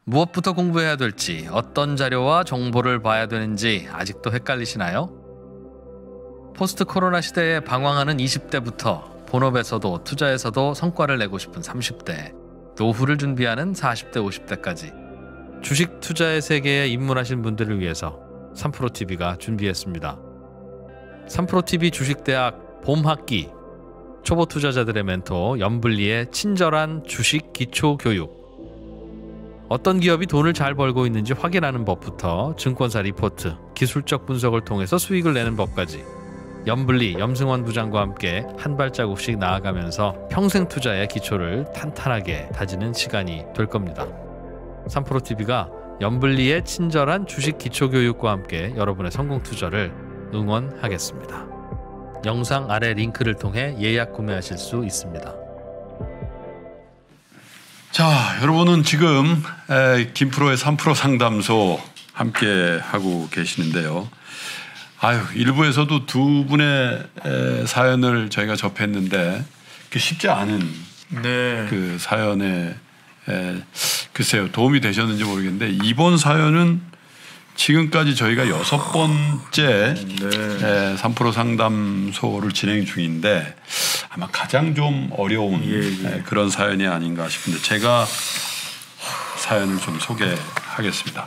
무엇부터 공부해야 될지, 어떤 자료와 정보를 봐야 되는지 아직도 헷갈리시나요? 포스트 코로나 시대에 방황하는 20대부터 본업에서도 투자에서도 성과를 내고 싶은 30대, 노후를 준비하는 40대, 50대까지 주식 투자의 세계에 입문하신 분들을 위해서 3프로TV가 준비했습니다. 3프로TV 주식대학 봄학기, 초보 투자자들의 멘토 염블리의 친절한 주식 기초 교육, 어떤 기업이 돈을 잘 벌고 있는지 확인하는 법부터 증권사 리포트, 기술적 분석을 통해서 수익을 내는 법까지 염블리, 염승원 부장과 함께 한 발자국씩 나아가면서 평생 투자의 기초를 탄탄하게 다지는 시간이 될 겁니다. 3프로TV가 염블리의 친절한 주식 기초 교육과 함께 여러분의 성공 투자를 응원하겠습니다. 영상 아래 링크를 통해 예약 구매하실 수 있습니다. 자, 여러분은 지금 김프로의 3프로 상담소 함께 하고 계시는데요. 일부에서도 두 분의 사연을 저희가 접했는데 쉽지 않은 그 사연에 글쎄요, 도움이 되셨는지 모르겠는데 이번 사연은 지금까지 저희가 6번째 3프로 상담소를 진행 중인데 아마 가장 좀 어려운 그런 사연이 아닌가 싶은데 제가 사연을 좀 소개하겠습니다.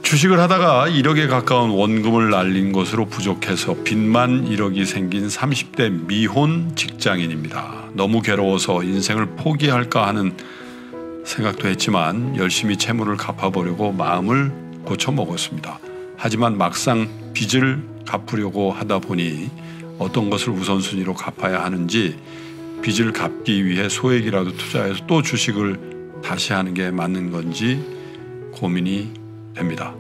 주식을 하다가 1억에 가까운 원금을 날린 것으로 부족해서 빚만 1억이 생긴 30대 미혼 직장인입니다. 너무 괴로워서 인생을 포기할까 하는 생각도 했지만 열심히 채무를 갚아보려고 마음을 고쳐먹었습니다. 하지만 막상 빚을 갚으려고 하다 보니 어떤 것을 우선순위로 갚아야 하는지, 빚을 갚기 위해 소액이라도 투자해서 또 주식을 다시 하는 게 맞는 건지 고민이 됩니다.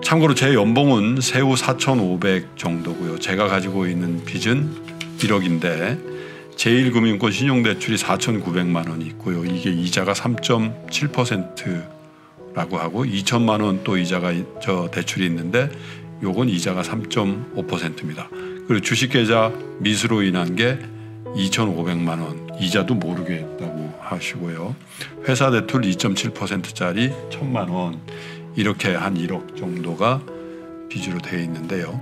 참고로 제 연봉은 세후 4,500 정도고요. 제가 가지고 있는 빚은 1억인데 제1금융권 신용대출이 4,900만 원이 있고요. 이게 이자가 3.7%라고 하고 2천만 원 또 이자가 대출이 있는데 요건 이자가 3.5%입니다. 그리고 주식계좌 미수로 인한 게 2,500만 원, 이자도 모르겠다고 하시고요. 회사 대출 2.7%짜리 1,000만 원, 이렇게 한 1억 정도가 빚으로 되어 있는데요.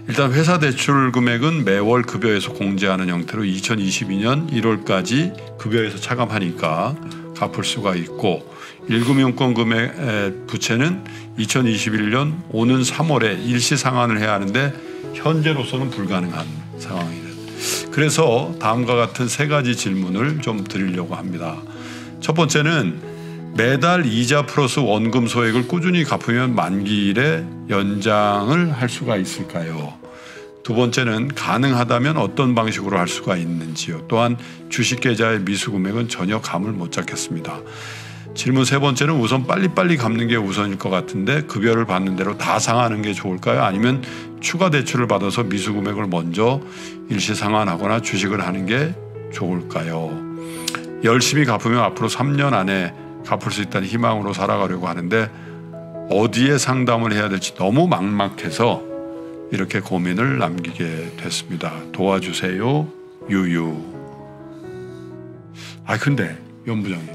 일단 회사 대출 금액은 매월 급여에서 공제하는 형태로 2022년 1월까지 급여에서 차감하니까 갚을 수가 있고, 1금융권 금액 부채는 2021년 오는 3월에 일시 상환을 해야 하는데 현재로서는 불가능한 상황이에요. 그래서 다음과 같은 세 가지 질문을 좀 드리려고 합니다. 첫 번째는 매달 이자 플러스 원금 소액을 꾸준히 갚으면 만기일에 연장을 할 수가 있을까요? 두 번째는 가능하다면 어떤 방식으로 할 수가 있는지요? 또한 주식계좌의 미수 금액은 전혀 감을 못 잡겠습니다. 질문 세 번째는 우선 빨리빨리 갚는 게 우선일 것 같은데 급여를 받는 대로 다 상환하는 게 좋을까요? 아니면 추가 대출을 받아서 미수 금액을 먼저 일시 상환하거나 주식을 하는 게 좋을까요? 열심히 갚으면 앞으로 3년 안에 갚을 수 있다는 희망으로 살아가려고 하는데 어디에 상담을 해야 될지 너무 막막해서 이렇게 고민을 남기게 됐습니다. 도와주세요. 유유. 근데 연 부장님,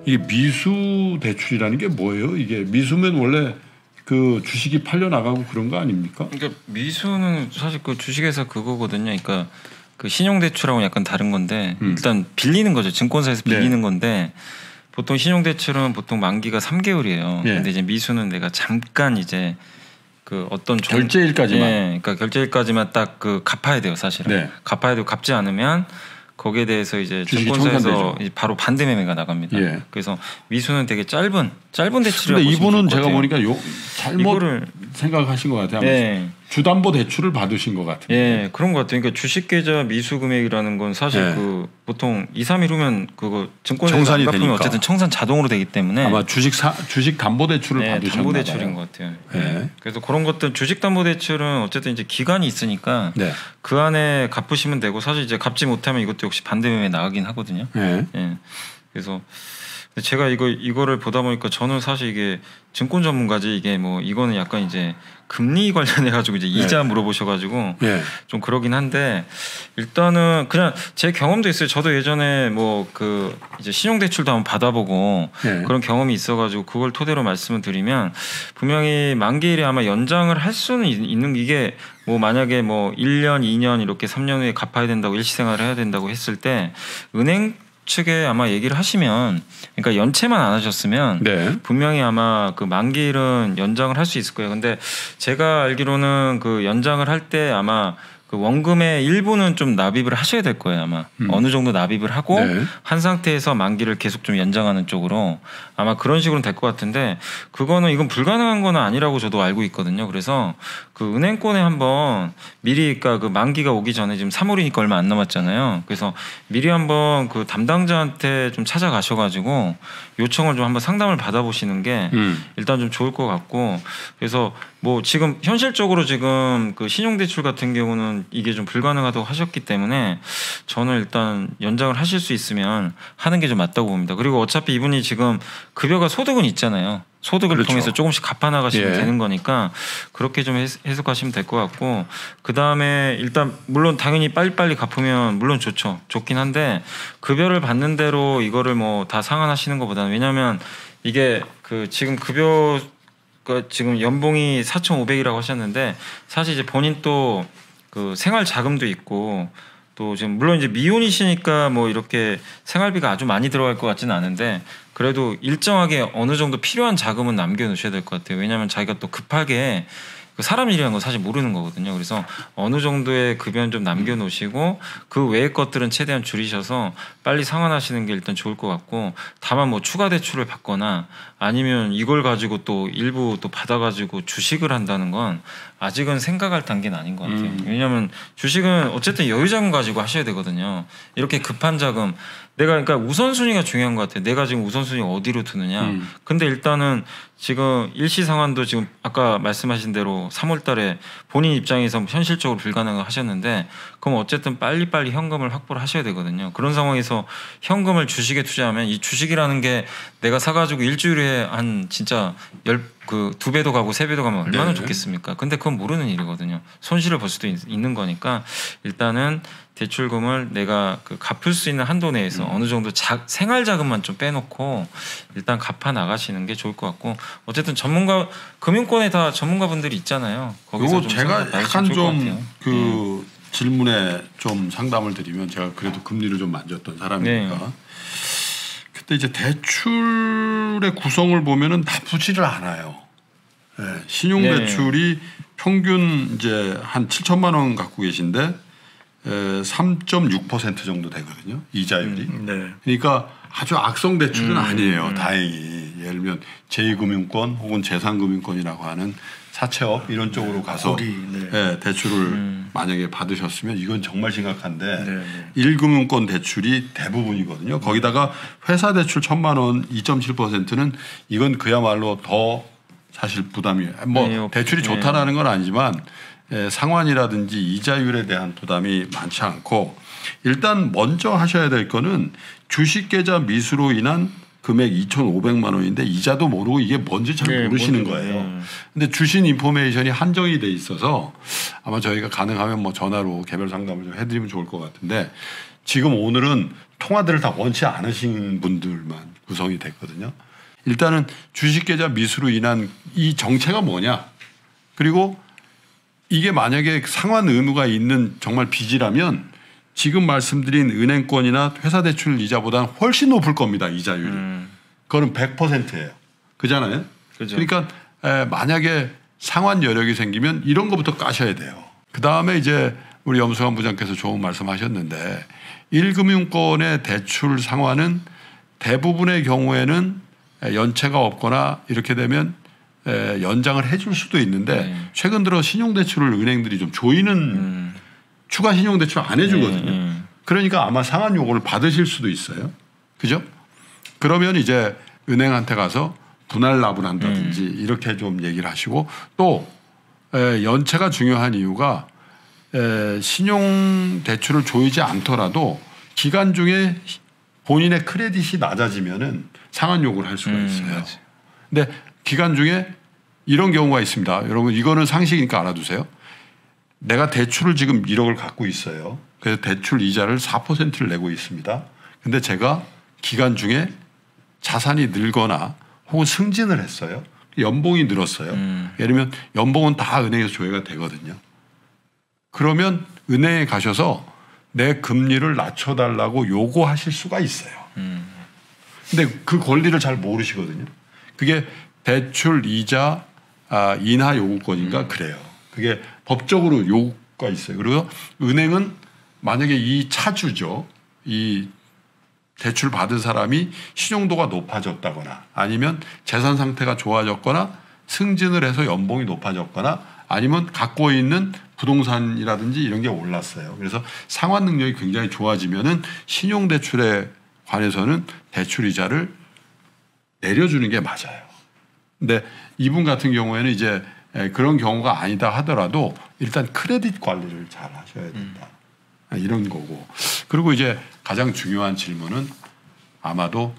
이게 미수 대출이라는 게 뭐예요? 이게 미수면 원래 그 주식이 팔려 나가고 그런 거 아닙니까? 그러니까 미수는 사실 그 주식에서 그거거든요. 그러니까 그 신용대출하고 약간 다른 건데 일단 빌리는 거죠. 증권사에서 빌리는 건데 보통 신용대출은 보통 만기가 3개월이에요. 근데 이제 미수는 내가 잠깐 이제 그 어떤 결제일까지만. 그러니까 결제일까지만 딱 그 갚아야 돼요, 사실은. 갚아야 되고 갚지 않으면 거기에 대해서 이제 증권사에서 바로 반대 매매가 나갑니다. 그래서 미수는 되게 짧은 대출이라고. 근데 이분은 제가 보니까 잘못 생각하신 것 같아요. 주담보 대출을 받으신 것 같은데. 그런 것 같아요. 그러니까 주식계좌 미수 금액이라는 건 사실 그 보통 2, 3일 후면 그거 증권사에서 안 갚으면 어쨌든 청산 자동으로 되기 때문에 아마 주식 담보 대출을 받으셨나 봐요. 담보 대출인 것 같아요. 그래서 그런 것들 주식 담보 대출은 어쨌든 이제 기간이 있으니까 그 안에 갚으시면 되고 사실 이제 갚지 못하면 이것도 역시 반대 매매 나가긴 하거든요. 그래서 제가 이거를 보다 보니까 저는 사실 이게 증권 전문가지 이게 뭐 이거는 약간 이제 금리 관련해 가지고 이제 이자 물어보셔가지고 좀 그러긴 한데 일단은 그냥 제 경험도 있어요. 저도 예전에 뭐 그 이제 신용대출도 한번 받아보고 그런 경험이 있어가지고 그걸 토대로 말씀을 드리면 분명히 만기일에 아마 연장을 할 수는 있는 이게 뭐 만약에 뭐 1년, 2년 이렇게 3년 후에 갚아야 된다고 일시생활을 해야 된다고 했을 때 은행 측에 아마 얘기를 하시면 그러니까 연체만 안 하셨으면 분명히 아마 그 만기일은 연장을 할 수 있을 거예요. 근데 제가 알기로는 그 연장을 할 때 아마 그 원금의 일부는 좀 납입을 하셔야 될 거예요. 아마 어느 정도 납입을 하고 한 상태에서 만기를 계속 좀 연장하는 쪽으로 아마 그런 식으로 될 것 같은데 그거는 이건 불가능한 건 아니라고 저도 알고 있거든요. 그래서 그 은행권에 한번 미리 그러니까 그 만기가 오기 전에 지금 3월이니까 얼마 안 남았잖아요. 그래서 미리 한번 그 담당자한테 좀 찾아가셔가지고 요청을 좀 한번 상담을 받아보시는 게 일단 좀 좋을 것 같고 그래서 뭐 지금 현실적으로 지금 그 신용대출 같은 경우는 이게 좀 불가능하다고 하셨기 때문에 저는 일단 연장을 하실 수 있으면 하는 게 좀 맞다고 봅니다. 그리고 어차피 이분이 지금 급여가 소득은 있잖아요. 소득을 통해서 조금씩 갚아 나가시면 되는 거니까 그렇게 좀 해석하시면 될 것 같고 그 다음에 일단 물론 당연히 빨리빨리 갚으면 물론 좋긴 한데 급여를 받는 대로 이거를 뭐 다 상환하시는 것보다는 왜냐하면 이게 그 지금 급여 지금 연봉이 4,500이라고 하셨는데 사실 이제 본인 또 그 생활 자금도 있고 또 지금 물론 이제 미혼이시니까 뭐 이렇게 생활비가 아주 많이 들어갈 것 같지는 않은데 그래도 일정하게 어느 정도 필요한 자금은 남겨놓으셔야 될 것 같아요. 왜냐하면 자기가 또 급하게 사람 일이라는 건 사실 모르는 거거든요. 그래서 어느 정도의 급여는 좀 남겨놓으시고 그 외의 것들은 최대한 줄이셔서 빨리 상환하시는 게 일단 좋을 것 같고 다만 뭐 추가 대출을 받거나 아니면 이걸 가지고 또 일부 또 받아가지고 주식을 한다는 건 아직은 생각할 단계는 아닌 것 같아요. 왜냐하면 주식은 어쨌든 여유자금 가지고 하셔야 되거든요. 이렇게 급한 자금 내가 그러니까 우선순위가 중요한 것 같아요. 내가 지금 우선순위 어디로 두느냐. 근데 일단은 지금 일시 상환도 지금 아까 말씀하신 대로 3월 달에 본인 입장에서 현실적으로 불가능을 하셨는데 그럼 어쨌든 빨리빨리 현금을 확보를 하셔야 되거든요. 그런 상황에서 현금을 주식에 투자하면 이 주식이라는 게 내가 사가지고 일주일에 한 진짜 2배도 가고 3배도 가면 얼마나 좋겠습니까? 근데 그건 모르는 일이거든요. 손실을 볼 수도 있는 거니까 일단은 대출금을 내가 그 갚을 수 있는 한도 내에서 어느 정도 생활 자금만 좀 빼놓고 일단 갚아 나가시는 게 좋을 것 같고 어쨌든 전문가 금융권에 다 전문가분들이 있잖아요. 거기서 좀 제가 약간 좀 그 질문에 좀 상담을 드리면 제가 그래도 금리를 좀 만졌던 사람이니까 그때 이제 대출의 구성을 보면은 나쁘지를 않아요. 신용대출이 평균 이제 한 7천만 원 갖고 계신데 3.6% 정도 되거든요. 이자율이. 그러니까 아주 악성 대출은 아니에요. 다행히. 예를 들면 제2금융권 혹은 제3금융권이라고 하는 사채업 이런 쪽으로 가서 대출을 만약에 받으셨으면 이건 정말 심각한데 1금융권 대출이 대부분이거든요. 거기다가 회사 대출 1,000만 원 2.7%는 이건 그야말로 더 사실 부담이 뭐 대출이 좋다라는 건 아니지만 상환이라든지 이자율에 대한 부담이 많지 않고 일단 먼저 하셔야 될 거는 주식계좌 미수로 인한 금액 2,500만 원인데 이자도 모르고 이게 뭔지 잘 모르시는 거예요. 근데 주신 인포메이션이 한정이 돼 있어서 아마 저희가 가능하면 뭐 전화로 개별 상담을 좀 해드리면 좋을 것 같은데 지금 오늘은 통화들을 다 원치 않으신 분들만 구성이 됐거든요. 일단은 주식계좌 미수로 인한 이 정체가 뭐냐 그리고 이게 만약에 상환 의무가 있는 정말 빚이라면 지금 말씀드린 은행권이나 회사 대출 이자보다는 훨씬 높을 겁니다. 이자율이. 그거는 100%예요. 그잖아요. 그렇죠. 그러니까 만약에 상환 여력이 생기면 이런 것부터 까셔야 돼요. 그다음에 이제 우리 염수환 부장께서 좋은 말씀하셨는데 1금융권의 대출 상환은 대부분의 경우에는 연체가 없거나 이렇게 되면 연장을 해줄 수도 있는데 최근 들어 신용대출을 은행들이 좀 조이는 추가 신용대출 안 해주거든요. 그러니까 아마 상환 요구를 받으실 수도 있어요. 그죠? 그러면 이제 은행한테 가서 분할 납을 한다든지 이렇게 좀 얘기를 하시고 또 연체가 중요한 이유가 신용대출을 조이지 않더라도 기간 중에 본인의 크레딧이 낮아지면은 상환 요구를 할 수가 있어요. 근데 기간 중에 이런 경우가 있습니다. 여러분 이거는 상식이니까 알아두세요. 내가 대출을 지금 1억을 갖고 있어요. 그래서 대출 이자를 4%를 내고 있습니다. 근데 제가 기간 중에 자산이 늘거나 혹은 승진을 했어요. 연봉이 늘었어요. 예를 들면 연봉은 다 은행에서 조회가 되거든요. 그러면 은행에 가셔서 내 금리를 낮춰달라고 요구하실 수가 있어요. 근데 그 권리를 잘 모르시거든요. 그게 대출 이자 인하 요구권인가 그래요. 그게 법적으로 요구가 있어요. 그리고 은행은 만약에 이 차주죠. 이 대출 받은 사람이 신용도가 높아졌다거나 아니면 재산 상태가 좋아졌거나 승진을 해서 연봉이 높아졌거나 아니면 갖고 있는 부동산이라든지 이런 게 올랐어요. 그래서 상환 능력이 굉장히 좋아지면은 신용대출에 관해서는 대출 이자를 내려주는 게 맞아요. 근데 이분 같은 경우에는 이제 그런 경우가 아니다 하더라도 일단 크레딧 관리를 잘 하셔야 된다. 이런 거고. 그리고 이제 가장 중요한 질문은 아마도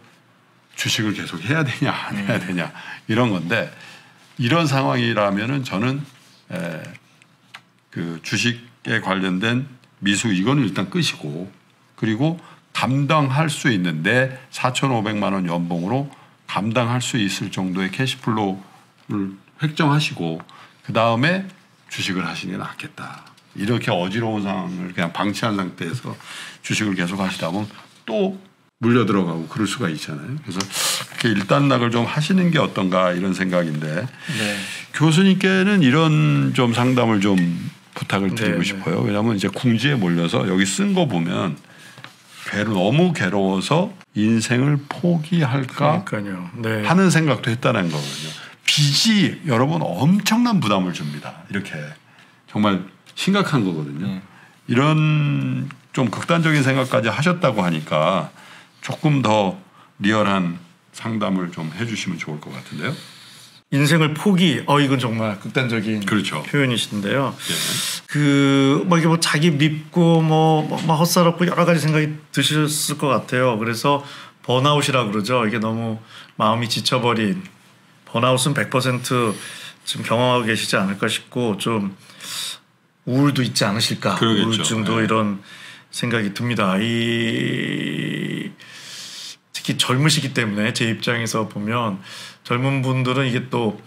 주식을 계속 해야 되냐 안 해야 되냐 이런 건데 이런 상황이라면은 저는 그 주식에 관련된 미수 이거는 일단 끄시고 그리고 감당할 수 있는데 4,500만 원 연봉으로 감당할 수 있을 정도의 캐시플로우를 획정하시고 그 다음에 주식을 하시는 게 낫겠다. 이렇게 어지러운 상황을 그냥 방치한 상태에서 주식을 계속 하시다 보면 또 물려 들어가고 그럴 수가 있잖아요. 그래서 이렇게 일단락을 좀 하시는 게 어떤가 이런 생각인데 네. 교수님께는 이런 좀 상담을 좀 부탁을 드리고 네, 싶어요. 왜냐하면 이제 궁지에 몰려서 여기 쓴 거 보면 너무 괴로워서 인생을 포기할까 그러니까요. 네. 하는 생각도 했다는 거거든요. 빚이 여러분 엄청난 부담을 줍니다. 이렇게 정말 심각한 거거든요. 이런 좀 극단적인 생각까지 하셨다고 하니까 조금 더 리얼한 상담을 좀 해주시면 좋을 것 같은데요. 인생을 포기. 이건 정말 극단적인 그렇죠. 표현이신데요. 네. 이게 뭐 자기 밉고 헛살없고 여러 가지 생각이 드셨을 것 같아요. 그래서 번아웃이라 그러죠. 이게 너무 마음이 지쳐버린 번아웃은 100% 지금 경험하고 계시지 않을까 싶고 좀 우울도 있지 않으실까. 그러겠죠. 우울증도 네. 이런 생각이 듭니다. 특히 젊으시기 때문에 제 입장에서 보면 젊은 분들은 이게 또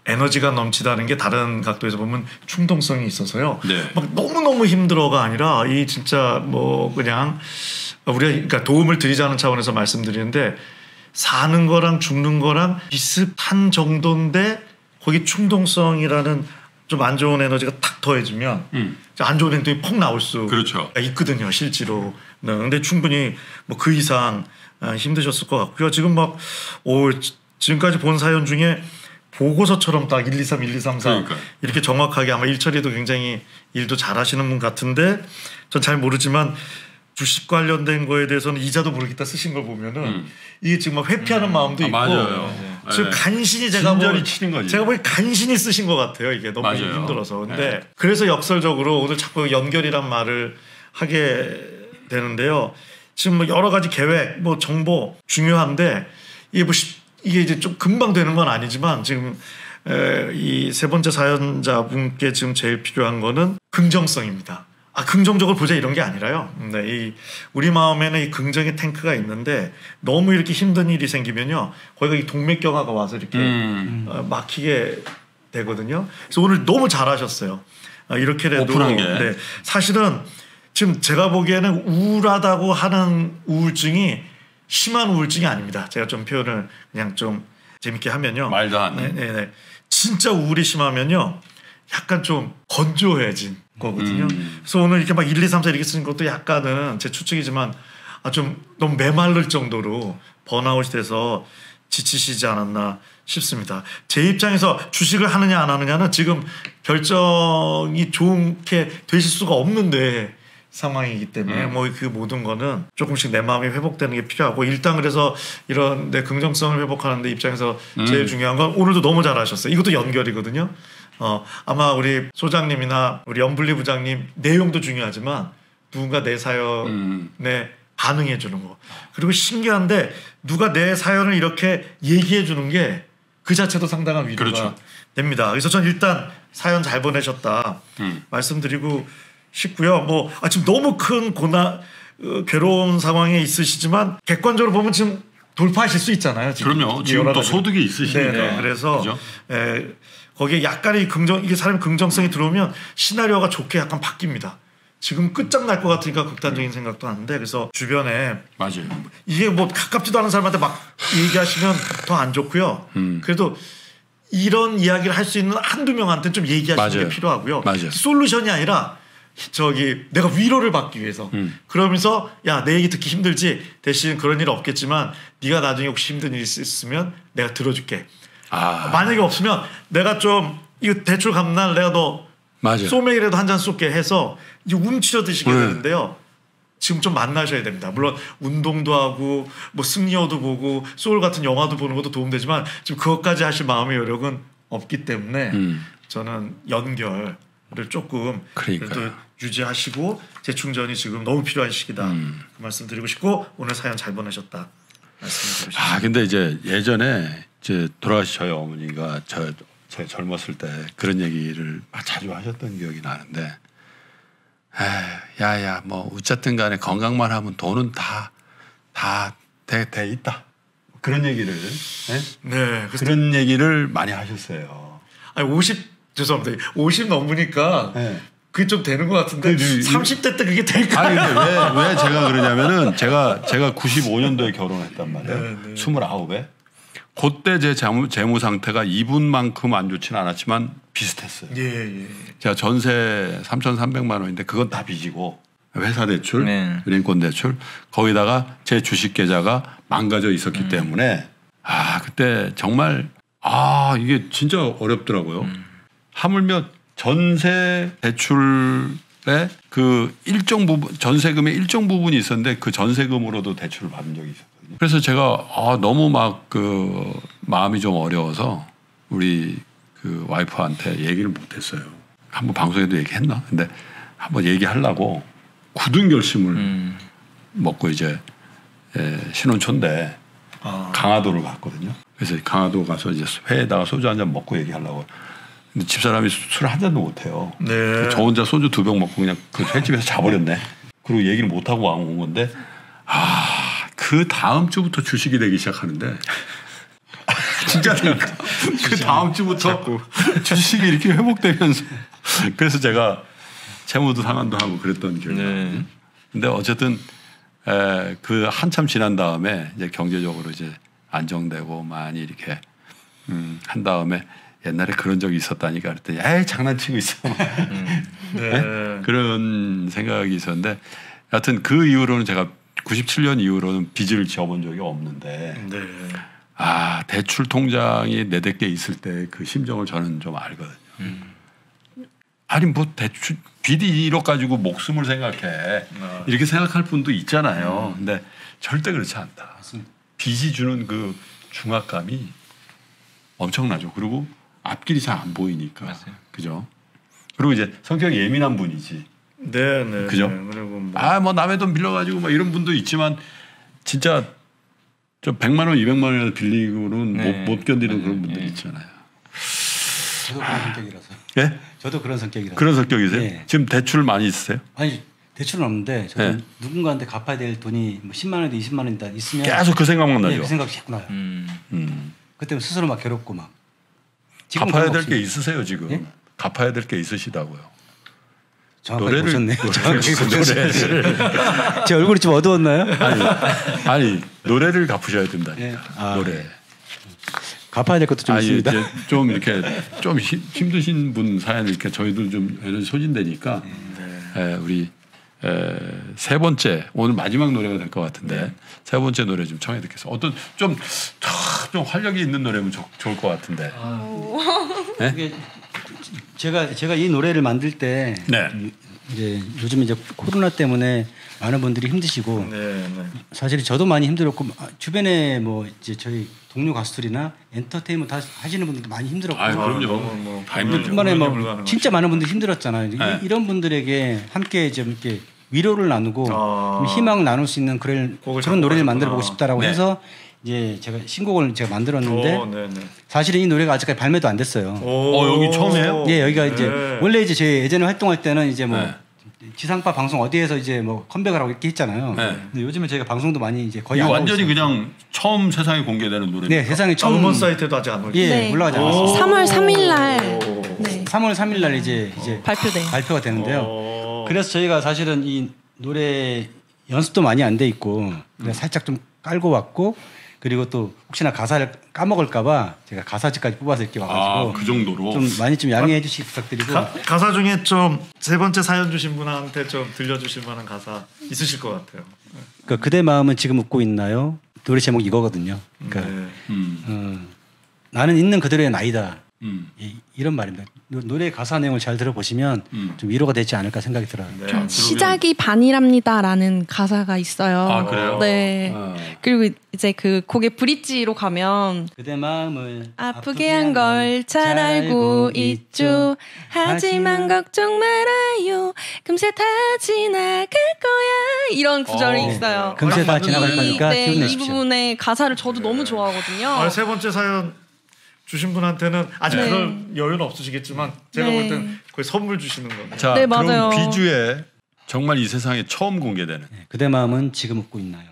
에너지가 넘치다는 게 다른 각도에서 보면 충동성이 있어서요. 네. 막 너무너무 힘들어가 아니라 이 진짜 뭐 그냥 우리가 그러니까 도움을 드리자는 차원에서 말씀드리는데 사는 거랑 죽는 거랑 비슷한 정도인데 거기 충동성이라는 좀 안 좋은 에너지가 탁 더해지면 안 좋은 행동이 퍽 나올 수 그렇죠. 있거든요. 실제로는. 근데 충분히 뭐 그 이상 힘드셨을 것 같고요. 지금 지금까지 본 사연 중에 보고서처럼 딱 1, 2, 3, 1, 2, 3, 4 그러니까요. 이렇게 정확하게 아마 일처리도 굉장히 일도 잘하시는 분 같은데 전 잘 모르지만 주식 관련된 거에 대해서는 이자도 모르겠다 쓰신 걸 보면은 이게 지금 막 회피하는 마음도 있고 맞아요. 지금 네. 간신히 제가 진절이 치는 거지. 제가 보기 간신히 쓰신 것 같아요. 이게 너무 맞아요. 힘들어서. 근데 네. 그래서 역설적으로 오늘 자꾸 연결이란 말을 하게 되는데요. 지금 뭐 여러 가지 계획, 뭐 정보 중요한데 이게 이제 좀 금방 되는 건 아니지만 지금 이 세 번째 사연자분께 지금 제일 필요한 거는 긍정성입니다. 긍정적으로 보자 이런 게 아니라요. 네, 우리 마음에는 이 긍정의 탱크가 있는데 너무 이렇게 힘든 일이 생기면요, 거기가 이 동맥경화가 와서 이렇게 막히게 되거든요. 그래서 오늘 너무 잘하셨어요. 이렇게라도 오픈한 게. 네, 사실은 지금 제가 보기에는 우울하다고 하는 우울증이 심한 우울증이 아닙니다. 제가 좀 표현을 그냥 좀 재밌게 하면요. 말도 안 해. 네. 진짜 우울이 심하면요, 약간 좀 건조해진 거거든요. 그래서 오늘 이렇게 막 1, 2, 3, 4 이렇게 쓰는 것도 약간은 제 추측이지만 좀 너무 메말를 정도로 번아웃이 돼서 지치시지 않았나 싶습니다. 제 입장에서 주식을 하느냐 안 하느냐는 지금 결정이 좋게 되실 수가 없는데 상황이기 때문에 뭐 그 모든 거는 조금씩 내 마음이 회복되는 게 필요하고, 일단 그래서 이런 내 긍정성을 회복하는 데 입장에서 제일 중요한 건 오늘도 너무 잘하셨어요. 이것도 연결이거든요. 아마 우리 소장님이나 우리 염블리 부장님 내용도 중요하지만 누군가 내 사연에 반응해 주는 거. 그리고 신기한데 누가 내 사연을 이렇게 얘기해 주는 게 그 자체도 상당한 위로가 그렇죠. 됩니다. 그래서 전 일단 사연 잘 보내셨다 말씀드리고 싶고요. 뭐 지금 너무 큰 괴로운 상황에 있으시지만 객관적으로 보면 지금 돌파하실 수 있잖아요. 그럼요. 지금 또 소득이 있으시니까. 네, 그래서 그죠? 거기에 약간의 이게 사람 긍정성이 들어오면 시나리오가 좋게 약간 바뀝니다. 지금 끝장날 것 같으니까 극단적인 생각도 하는데 그래서 주변에 맞아요. 이게 뭐 가깝지도 않은 사람한테 막 얘기하시면 더 안 좋고요. 그래도 이런 이야기를 할 수 있는 한두 명한테는 좀 얘기하시는 맞아요. 게 필요하고요. 맞아요. 솔루션이 아니라 내가 위로를 받기 위해서 그러면서 야, 내 얘기 듣기 힘들지 대신 그런 일 없겠지만 네가 나중에 혹시 힘든 일 있으면 내가 들어줄게. 만약에 없으면 내가 좀 이거 대출 갚는 내가 너 맞아요. 소맥이라도 한 잔 쏠게 해서 이제 움츠려 드시게 되는데요. 지금 좀 만나셔야 됩니다. 물론 운동도 하고 뭐 승리호도 보고 소울 같은 영화도 보는 것도 도움되지만 지금 그것까지 하실 마음의 여력은 없기 때문에 저는 연결을 조금 그래도 유지하시고 재충전이 지금 너무 필요한 시기다. 그 말씀 드리고 싶고 오늘 사연 잘 보내셨다. 말씀드리고 싶습니다. 근데 이제 예전에 이제 돌아가신 저희 어머니가 제가 젊었을 때 그런 얘기를 자주 하셨던 기억이 나는데 야야 뭐 어쨌든 간에 건강만 하면 돈은 다 돼 있다. 그런 얘기를 네, 그런 얘기를 많이 하셨어요. 아니 50 넘으니까 그게 좀 되는 것 같은데 30대 때 그게 될까요? 아니 근데 왜 제가 그러냐면은 제가 95년도에 결혼했단 말이에요. 네. 29에. 그때 제 재무 상태가 이분만큼 안 좋지는 않았지만 비슷했어요. 예. 제가 전세 3,300만 원인데 그건 다 빚이고 회사 대출, 네. 은행권 대출 거기다가 제 주식 계좌가 망가져 있었기 때문에 그때 정말 이게 진짜 어렵더라고요. 하물며 전세 대출에 그 일정 부분 전세금의 일정 부분이 있었는데 그 전세금으로도 대출을 받은 적이 있었거든요. 그래서 제가 너무 막 그 마음이 좀 어려워서 우리 그 와이프한테 얘기를 못했어요. 한번 방송에도 얘기했나? 근데 한번 얘기하려고 굳은 결심을 먹고 이제 신혼초인데 강화도를 갔거든요. 그래서 강화도 가서 이제 회에다가 소주 한 잔 먹고 얘기하려고. 근데 집사람이 술 한 잔도 못 해요. 네. 저 혼자 소주 2병 먹고 그냥 그 횟집에서 자버렸네. 그리고 얘기를 못 하고 온 건데 그 다음 주부터 주식이 되기 시작하는데 진짜 그 다음 주부터 주식이 이렇게 회복되면서 그래서 제가 채무도 상환도 하고 그랬던 기억이 나요. 근데 어쨌든 그 한참 지난 다음에 이제 경제적으로 이제 안정되고 많이 이렇게 한 다음에 옛날에 그런 적이 있었다니까 그랬더니 에이 장난치고 있어. 네? 그런 생각이 있었는데 하여튼 그 이후로는 제가 97년 이후로는 빚을 지어본 적이 없는데 대출 통장이 4-5개 있을 때 그 심정을 저는 좀 알거든요. 아니 뭐 대출 빚이 1억 가지고 목숨을 생각해 이렇게 생각할 분도 있잖아요. 근데 절대 그렇지 않다. 빚이 주는 그 중압감이 엄청나죠. 그리고 앞길이 잘 안 보이니까. 맞아요. 그죠? 그리고 이제 성격이 예민한 분이지. 네. 그죠? 그리고 뭐 남의 돈 빌려가지고 막 이런 분도 있지만 진짜 저 100만 원, 200만 원이라도 빌리고는 못 견디는 그런 분들이 있잖아요. 저도 그런 성격이라서. 예? 저도 그런 성격이라서. 그런 성격이세요? 네. 지금 대출 많이 있으세요? 아니 대출은 없는데 저도 네. 누군가한테 갚아야 될 돈이 뭐 10만 원이든 20만 원이든 있으면 계속 그 생각만 나죠. 그 생각이 자꾸 나요. 그때 스스로 막 괴롭고 막. 지금 갚아야 그런 거 될 게 없습니다. 있으세요 지금? 예? 갚아야 될 게 있으시다고요. 정확하게 보셨네요. 노래를 제 얼굴이 좀 어두웠나요? 아니 노래를 갚으셔야 된다. 예. 노래. 갚아야 될 것도 좀 있습니다. 이제 좀 이렇게 좀 힘드신 분 사연 이렇게 저희도 좀 에너지 소진되니까 우리 세 번째 오늘 마지막 노래가 될 것 같은데 세 번째 노래 좀 청해 듣겠습니다. 어떤 좀 활력이 있는 노래면 좋을 것 같은데. 이게 제가 이 노래를 만들 때 이제 요즘 이제 코로나 때문에 많은 분들이 힘드시고 사실 저도 많이 힘들었고 주변에 뭐 이제 저희 동료 가수들이나 엔터테인먼트 하시는 분들도 많이 힘들었고. 그럼요. 다 힘들죠. 뿐만에 뭐 진짜 많은 분들이 힘들었잖아요. 이런 분들에게 함께 좀 이렇게 위로를 나누고 좀 희망을 나눌 수 있는 그런 노래를 만들어 보고 싶다라고 네. 해서 이제 제가 신곡을 제가 만들었는데 사실은 이 노래가 아직까지 발매도 안 됐어요. 여기 처음이에요? 예, 여기가 이제 원래 이제 제 예전에 활동할 때는 이제 뭐 지상파 방송 어디에서 이제 뭐 컴백을 하고 이렇게 했잖아요. 근데 요즘에 저희가 방송도 많이 이제 거의 이거 안 하고 완전히 있어요. 그냥 처음 세상에 공개되는 노래입니다. 네, 세상에 처음 음원 사이트에도 아직 안 올렸어요. 예, 올라가지 않았어요. 3월 3일 날 네. 3월 3일 날 이제 발표가 되는데요. 그래서 저희가 사실은 이 노래 연습도 많이 안 돼 있고 그냥 살짝 좀 깔고 왔고 그리고 또 혹시나 가사를 까먹을까봐 제가 가사집까지 뽑아서 이렇게 와가지고 그 정도로 좀 많이 좀 양해해 주시기 부탁드리고 가사 중에 좀 세 번째 사연 주신 분한테 좀 들려주실 만한 가사 있으실 것 같아요. 그러니까 그대 마음은 지금 웃고 있나요? 노래 제목 이거거든요. 그러니까 나는 있는 그대로의 나이다. 이런 말입니다. 노래 가사 내용을 잘 들어보시면 좀 위로가 되지 않을까 생각이 들어요. 네. 시작이 반이랍니다라는 가사가 있어요. 아, 그래요? 네. 그리고 이제 그 곡의 브릿지로 가면 그대 마음을 아프게 한 걸 잘 알고 있죠. 하지만 걱정 말아요. 금세 다 지나갈 거야. 이런 구절이 있어요. 금세 다 지나갈 거니까 네, 이 힘내십시오. 부분의 가사를 저도 너무 좋아하거든요. 세 번째 사연 주신 분한테는 아직 그럴 여유는 없으시겠지만 제가 볼 때는 거의 선물 주시는 거예요. 자, 네, 그럼 맞아요. 비주에 정말 이 세상에 처음 공개되는 그대 마음은 지금 웃고 있나요?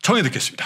청해 듣겠습니다.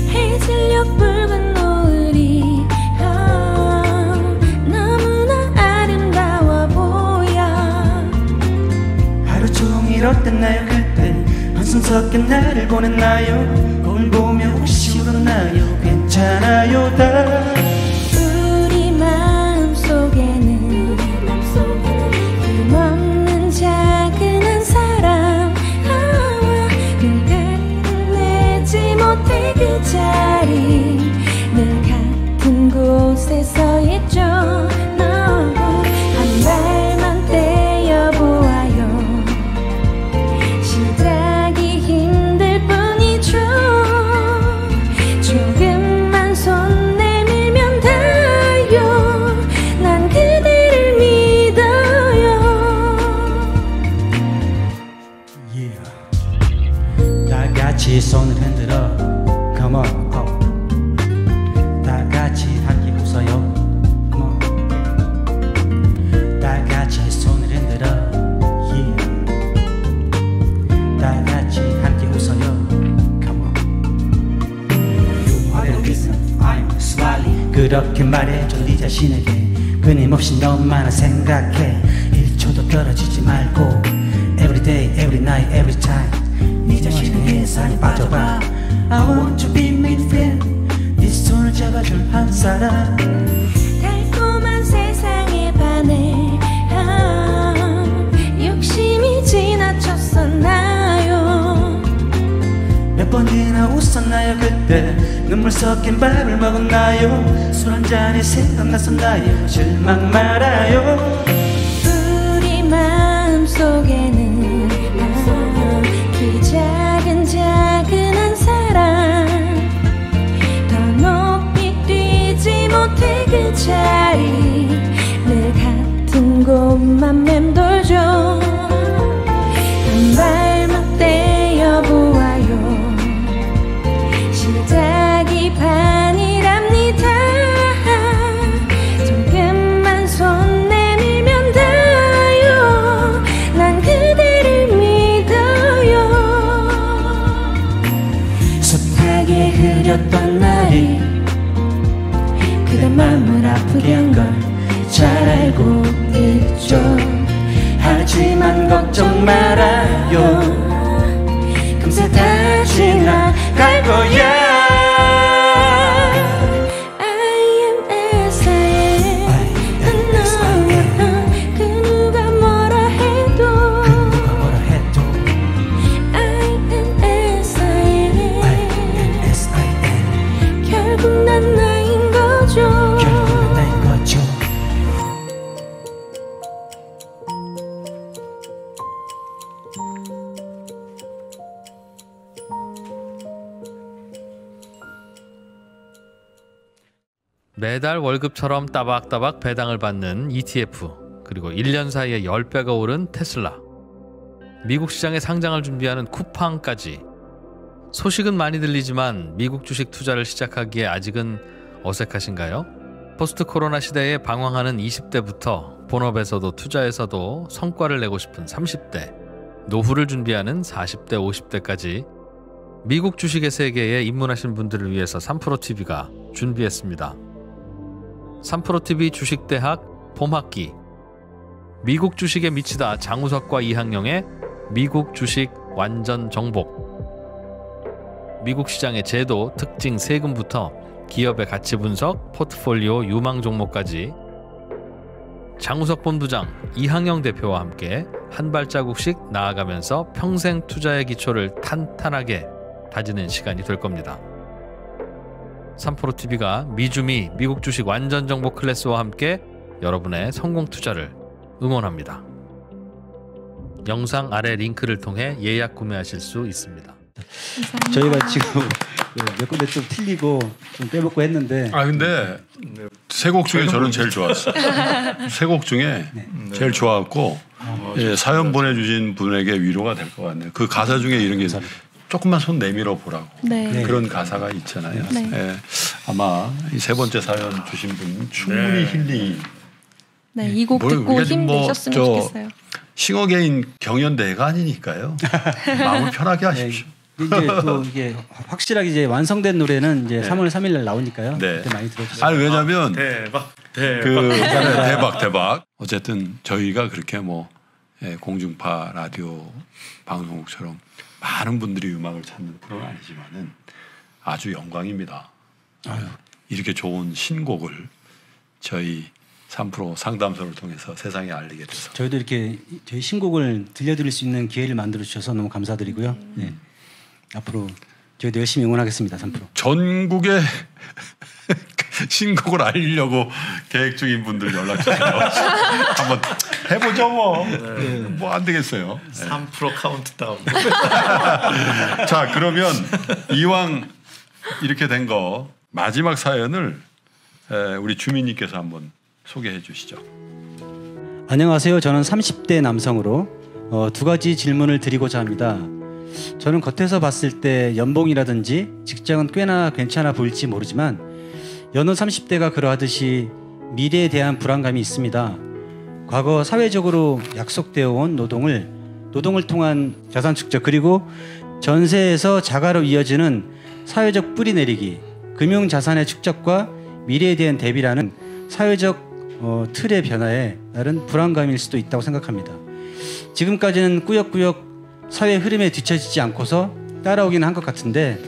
해질녘 붉은 노을이 너무나 아름다워 보여. 하루 종일 어땠나요 그때 한숨 섞인 나를 보냈나요. 거울 보며 혹시 울었나요. 괜찮아요 다. 우리 마음속에는 힘없는 작은 한 사람 늘 끝내지 못해 그 자리 늘 같은 곳에 서 있죠. 한 발만 떼어보아요. 시작이 힘들 뿐이죠. 조금만 손 내밀면 닿아요. 난 그대를 믿어요. 다 같이 손을 흔들어 Come on 다 같이 함께 웃어요 Come on 다 같이 손을 흔들어 Yeah 다 같이 함께 웃어요 Come on What a reason I'm smiling 그렇게 말해줘 네 자신에게 끊임없이 너만을 생각해 1초도 떨어지지 말고 Every day, every night, every time 네 자신의 예산에 빠져봐 I want to be my friend 네 손을 잡아줄 한 사람 달콤한 세상에 반해 욕심이 지나쳤었나요. 몇 번이나 웃었나요 그때 눈물 섞인 밥을 먹었나요. 술 한 잔이 생각났었나요. 실망 말아요. 우리 마음속에는 그 작은 한 사람 더 높이 뛰지 못해 그 자리 늘 같은 곳만 맴돌죠. 한 발만 떼어보아요. 시작이 반이랍니다. 조금만 손 내밀면 닿아요. 난 그대를 믿어요. 안겼던 날이 그대 마음을 아프게 한 걸 잘 알고 있죠. 하지만 걱정 말아요. 금세 다 지나갈 거야. 매달 월급처럼 따박따박 배당을 받는 ETF, 그리고 1년 사이에 10배가 오른 테슬라, 미국 시장에 상장을 준비하는 쿠팡까지. 소식은 많이 들리지만 미국 주식 투자를 시작하기에 아직은 어색하신가요? 포스트 코로나 시대에 방황하는 20대부터 본업에서도 투자에서도 성과를 내고 싶은 30대, 노후를 준비하는 40대, 50대까지 미국 주식의 세계에 입문하신 분들을 위해서 3프로TV가 준비했습니다. 3프로TV 주식대학 봄학기, 미국 주식에 미치다 장우석과 이항영의 미국 주식 완전 정복. 미국 시장의 제도, 특징, 세금부터 기업의 가치 분석, 포트폴리오, 유망 종목까지 장우석 본부장, 이항영 대표와 함께 한 발자국씩 나아가면서 평생 투자의 기초를 탄탄하게 다지는 시간이 될 겁니다. 3프로TV가 미주미 미국 주식 완전 정보 클래스와 함께 여러분의 성공 투자를 응원합니다. 영상 아래 링크를 통해 예약 구매하실 수 있습니다. 감사합니다. 저희가 지금 몇 군데 좀 틀리고 좀 빼먹고 했는데. 근데 세 곡 중에 저는 제일 좋았어요. 세 곡 중에 제일 좋았고 사연 보내주신 분에게 위로가 될 것 같네요. 그 가사 중에 이런 게 조금만 손 내밀어 보라고. 네. 그런 가사가 있잖아요. 네. 아마 이 세 번째 사연 주신 분 충분히 힐링이. 네, 이 곡 듣고 힘내셨으면 좋겠어요. 싱어게인 경연대회가 아니니까요. 마음을 편하게 하십시오. 이제 또 이게 확실하게 이제 완성된 노래는 이제 3월 3일 날 나오니까요. 네. 그때 많이 들어주세요. 아니 왜냐면 대박. 대박. 어쨌든 저희가 그렇게 공중파 라디오 방송국처럼 많은 분들이 음악을 찾는 프로는 아니지만은 아주 영광입니다. 이렇게 좋은 신곡을 저희 3프로 상담소를 통해서 세상에 알리게 돼서 저희도 이렇게 저희 신곡을 들려드릴 수 있는 기회를 만들어 주셔서 너무 감사드리고요. 네. 앞으로 저희도 열심히 응원하겠습니다. 3프로. 전국에 신곡을 알리려고 계획 중인 분들 연락 주세요. 한번 해보죠 뭐. 뭐 안 되겠어요. 3% 카운트다운. 자 그러면 이왕 이렇게 된 거 마지막 사연을 우리 주민님께서 한번 소개해 주시죠. 안녕하세요. 저는 30대 남성으로 두 가지 질문을 드리고자 합니다. 저는 겉에서 봤을 때 연봉이라든지 직장은 꽤나 괜찮아 보일지 모르지만 여느 30대가 그러하듯이 미래에 대한 불안감이 있습니다. 과거 사회적으로 약속되어 온 노동을 통한 자산 축적, 그리고 전세에서 자가로 이어지는 사회적 뿌리내리기, 금융자산의 축적과 미래에 대한 대비라는 사회적 틀의 변화에 따른 불안감일 수도 있다고 생각합니다. 지금까지는 꾸역꾸역 사회 흐름에 뒤처지지 않고서 따라오기는 한 것 같은데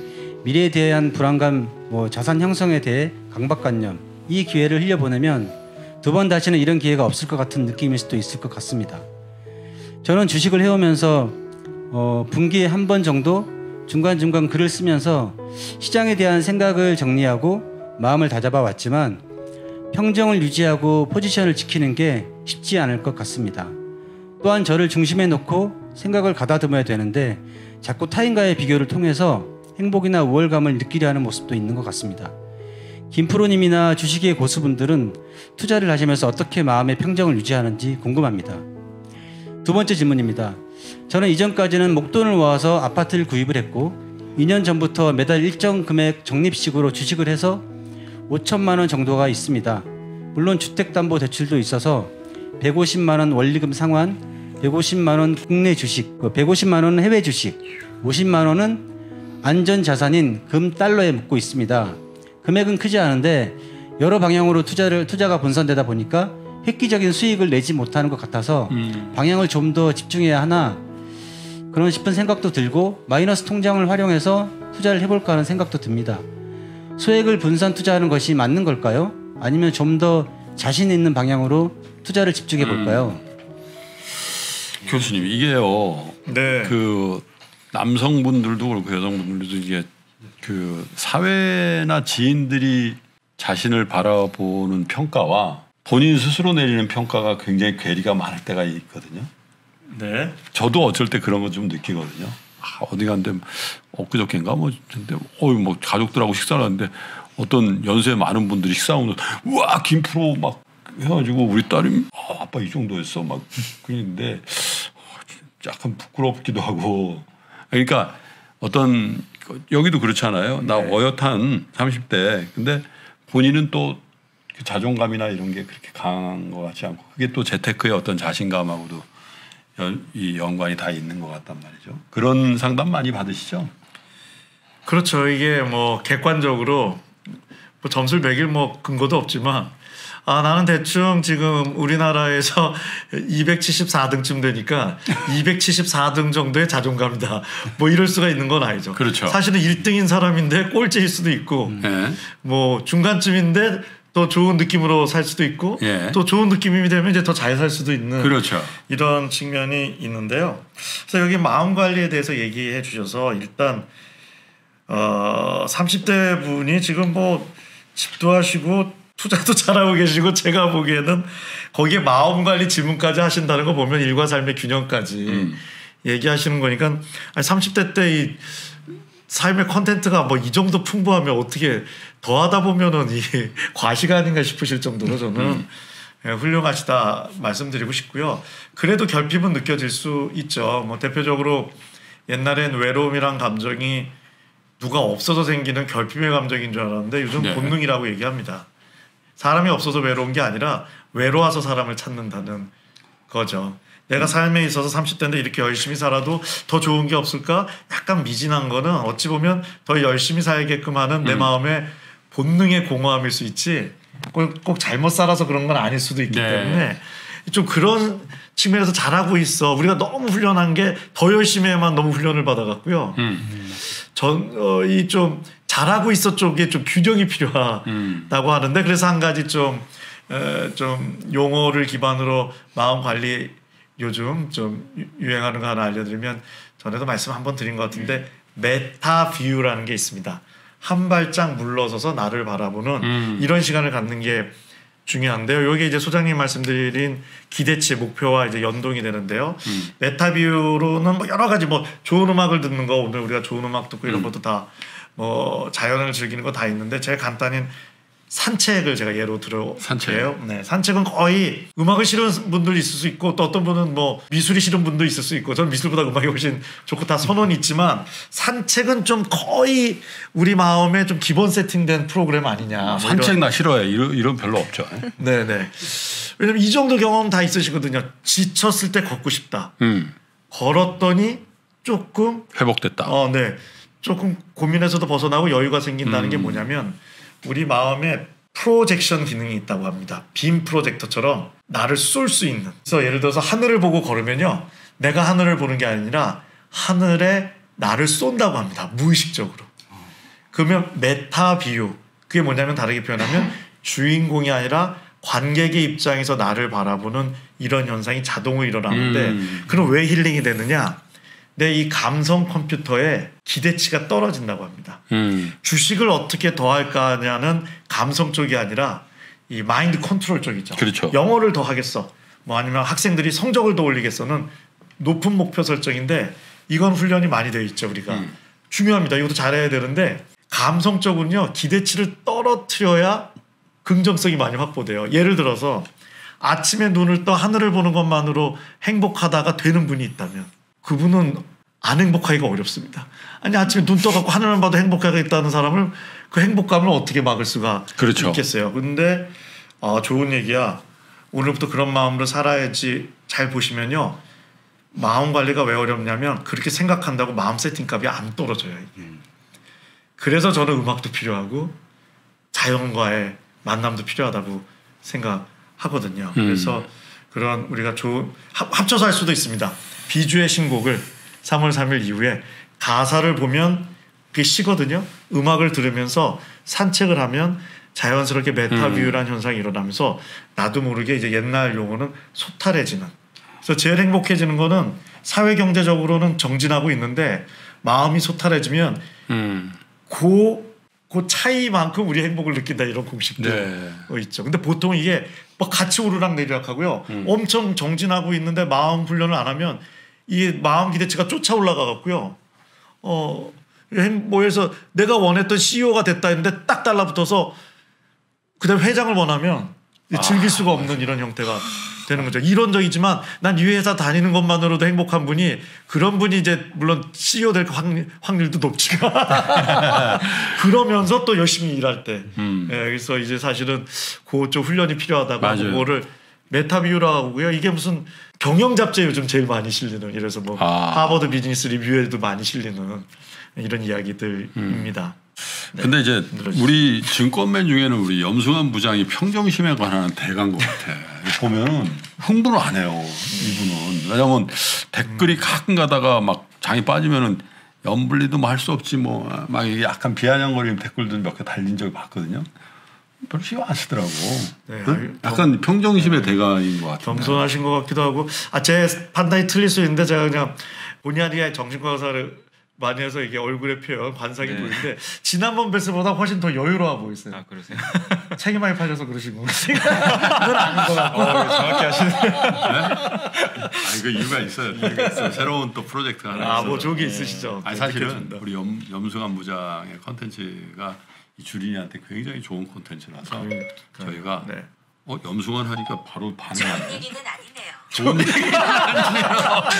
미래에 대한 불안감, 자산 형성에 대해 강박관념, 이 기회를 흘려보내면 두 번 다시는 이런 기회가 없을 것 같은 느낌일 수도 있을 것 같습니다. 저는 주식을 해오면서 분기에 한 번 정도 중간중간 글을 쓰면서 시장에 대한 생각을 정리하고 마음을 다잡아 왔지만 평정을 유지하고 포지션을 지키는 게 쉽지 않을 것 같습니다. 또한 저를 중심에 놓고 생각을 가다듬어야 되는데 자꾸 타인과의 비교를 통해서 행복이나 우월감을 느끼려 하는 모습도 있는 것 같습니다. 김프로님이나 주식의 고수분들은 투자를 하시면서 어떻게 마음의 평정을 유지하는지 궁금합니다. 두 번째 질문입니다. 저는 이전까지는 목돈을 모아서 아파트를 구입을 했고 2년 전부터 매달 일정 금액 적립식으로 주식을 해서 5천만 원 정도가 있습니다. 물론 주택담보대출도 있어서 150만 원 원리금 상환, 150만 원 국내 주식, 150만 원은 해외 주식, 50만 원은 안전 자산인 금 달러에 묶고 있습니다. 금액은 크지 않은데 여러 방향으로 투자가 분산되다 보니까 획기적인 수익을 내지 못하는 것 같아서 방향을 좀 더 집중해야 하나 그런 싶은 생각도 들고 마이너스 통장을 활용해서 투자를 해볼까 하는 생각도 듭니다. 소액을 분산 투자하는 것이 맞는 걸까요? 아니면 좀 더 자신 있는 방향으로 투자를 집중해 볼까요? 교수님 이게요. 네. 그 남성분들도 그렇고 여성분들도 이게 그 사회나 지인들이 자신을 바라보는 평가와 본인 스스로 내리는 평가가 굉장히 괴리가 많을 때가 있거든요. 네. 저도 어쩔 때 그런 거 좀 느끼거든요. 어디 갔는데 엊그저께인가 뭐 가족들하고 식사를 하는데 어떤 연세 많은 분들이 식사하면 우와 김프로 막 해가지고 우리 딸이 아빠 이 정도였어 막 그랬는데 약간 부끄럽기도 하고 그러니까 어떤 여기도 그렇잖아요. 나 어엿한 30대 근데 본인은 또 그 자존감이나 이런 게 그렇게 강한 것 같지 않고 그게 또 재테크의 어떤 자신감하고도 이 연관이 다 있는 것 같단 말이죠. 그런 상담 많이 받으시죠? 그렇죠. 이게 뭐 객관적으로 뭐 점수를 매길 뭐 근거도 없지만 나는 대충 지금 우리나라에서 274등쯤 되니까 274등 정도의 자존감이다. 뭐 이럴 수가 있는 건 아니죠. 그렇죠. 사실은 1등인 사람인데 꼴찌일 수도 있고 뭐 중간쯤인데 더 좋은 느낌으로 살 수도 있고 또 좋은 느낌이 되면 이제 더 잘 살 수도 있는 그렇죠. 이런 측면이 있는데요. 그래서 여기 마음 관리에 대해서 얘기해 주셔서 일단 30대 분이 지금 뭐 집도 하시고 투자도 잘하고 계시고 제가 보기에는 거기에 마음 관리 질문까지 하신다는 거 보면 일과 삶의 균형까지 얘기하시는 거니까 30대 때 이 삶의 컨텐츠가 뭐 이 정도 풍부하면 어떻게 더하다 보면은 이 과시가 아닌가 싶으실 정도로 저는 훌륭하시다 말씀드리고 싶고요. 그래도 결핍은 느껴질 수 있죠. 뭐 대표적으로 옛날엔 외로움이란 감정이 누가 없어서 생기는 결핍의 감정인 줄 알았는데 요즘 본능이라고 얘기합니다. 사람이 없어서 외로운 게 아니라 외로워서 사람을 찾는다는 거죠. 내가 삶에 있어서 30대인데 이렇게 열심히 살아도 더 좋은 게 없을까? 약간 미진한 거는 어찌 보면 더 열심히 살게끔 하는 내 마음의 본능의 공허함일 수 있지 꼭 잘못 살아서 그런 건 아닐 수도 있기 때문에 좀 그런 측면에서 잘하고 있어. 우리가 너무 훈련한 게 더 열심히 해야만 너무 훈련을 받아갔고요. 이 좀 잘하고 있어 쪽에 좀 균형이 필요하다고 하는데 그래서 한 가지 좀 용어를 기반으로 마음 관리 요즘 좀 유행하는 거 하나 알려드리면 전에도 말씀 한번 드린 것 같은데 메타 뷰라는 게 있습니다. 한 발짝 물러서서 나를 바라보는 이런 시간을 갖는 게 중요한데요. 여기 이제 소장님 말씀드린 기대치 목표와 이제 연동이 되는데요. 메타뷰로는 뭐 여러 가지 뭐 좋은 음악을 듣는 거 오늘 우리가 좋은 음악 듣고 이런 것도 다 뭐 자연을 즐기는 거 다 있는데 제일 간단히 산책을 제가 예로 들어볼게요. 네, 산책은 거의 음악을 싫어하는 분들이 있을 수 있고 또 어떤 분은 뭐 미술이 싫은 분도 있을 수 있고 저는 미술보다 음악이 훨씬 좋고 다 선언이 있지만 산책은 좀 거의 우리 마음에 좀 기본 세팅된 프로그램 아니냐. 뭐 산책 나 싫어해. 이런 별로 없죠. 네네. 왜냐면 이 정도 경험 다 있으시거든요. 지쳤을 때 걷고 싶다. 걸었더니 조금 회복됐다. 네. 조금 고민에서도 벗어나고 여유가 생긴다는 게 뭐냐면 우리 마음에 프로젝션 기능이 있다고 합니다. 빔 프로젝터처럼 나를 쏠 수 있는. 그래서 예를 들어서 하늘을 보고 걸으면요. 내가 하늘을 보는 게 아니라 하늘에 나를 쏜다고 합니다. 무의식적으로. 그러면 메타 비유. 그게 뭐냐면 다르게 표현하면 주인공이 아니라 관객의 입장에서 나를 바라보는 이런 현상이 자동으로 일어나는데 그럼 왜 힐링이 되느냐? 내 이 감성 컴퓨터에 기대치가 떨어진다고 합니다. 주식을 어떻게 더 할까냐는 감성 쪽이 아니라 이 마인드 컨트롤 쪽이죠. 그렇죠. 영어를 더 하겠어. 뭐 아니면 학생들이 성적을 더 올리겠어는 높은 목표 설정인데 이건 훈련이 많이 되어 있죠. 우리가. 중요합니다. 이것도 잘해야 되는데 감성 쪽은요. 기대치를 떨어뜨려야 긍정성이 많이 확보돼요. 예를 들어서 아침에 눈을 떠 하늘을 보는 것만으로 행복하다가 되는 분이 있다면 그분은 안 행복하기가 어렵습니다. 아니 아침에 눈 떠갖고 하늘만 봐도 행복하겠다는 사람을 그 행복감을 어떻게 막을 수가 있겠어요. 근데 좋은 얘기야. 오늘부터 그런 마음으로 살아야지. 잘 보시면요. 마음 관리가 왜 어렵냐면 그렇게 생각한다고 마음 세팅값이 안 떨어져요. 이게. 그래서 저는 음악도 필요하고 자연과의 만남도 필요하다고 생각하거든요. 그래서 그런 우리가 좋은 합쳐서 할 수도 있습니다. 비주의 신곡을 3월 3일 이후에 가사를 보면 그게 시거든요. 음악을 들으면서 산책을 하면 자연스럽게 메타뷰라는 현상이 일어나면서 나도 모르게 이제 옛날 용어는 소탈해지는. 그래서 제일 행복해지는 거는 사회 경제적으로는 정진하고 있는데 마음이 소탈해지면 그 차이만큼 우리 행복을 느낀다 이런 공식도 있죠. 근데 보통 이게 막 같이 오르락 내리락 하고요. 엄청 정진하고 있는데 마음 훈련을 안 하면 이게 마음 기대치가 쫓아 올라가 갖고요. 뭐해서 내가 원했던 CEO가 됐다 했는데 딱 달라붙어서 그다음에 회장을 원하면 즐길 수가 없는 이런 형태가 되는 거죠. 이론적이지만 난 이 회사 다니는 것만으로도 행복한 분이 그런 분이 이제 물론 CEO 될 확률도 높지만 그러면서 또 열심히 일할 때 그래서 이제 사실은 그쪽 훈련이 필요하다고 하고 그거를 메타뷰라고 하고요. 이게 무슨 경영 잡지에 요즘 제일 많이 실리는 이래서 뭐 하버드 비즈니스 리뷰에도 많이 실리는 이런 이야기들입니다. 네. 근데 이제 우리 증권맨 중에는 우리 염승환 부장이 평정심에 관한 대가인 것 같아. 보면 흥분을 안 해요. 이분은. 왜냐면 댓글이 가끔 가다가 막 장이 빠지면은 염불리도 뭐 할 수 없지 뭐 막 약간 비아냥거리는 댓글도 몇 개 달린 적을 봤거든요. 별로 신경 안 쓰더라고. 네, 약간 평정심의 대가인 것 같아요. 겸손하신 것 같기도 하고 제 판단이 틀릴 수 있는데 제가 그냥 본의 아니게 정신과 의사를 많이 해서 이게 얼굴의 표현, 관상이 보이는데 지난번 뵀을보다 훨씬 더 여유로워 보이세요. 아 그러세요? 책이 많이 팔려서 그러신 건가요? 그건 아닌 것 같고 정확히 하시네요. 네? 이거 이유가 있어요. 새로운 또 프로젝트가 하나 뭐 저기 있으시죠. 사실은 우리 염승환 부장의 컨텐츠가 이 주린이한테 굉장히 좋은 콘텐츠라서 저희가 염승환 하니까 바로 반응하네요. 좋은 얘기는 아니네요. 좋은 얘기는 아니네요.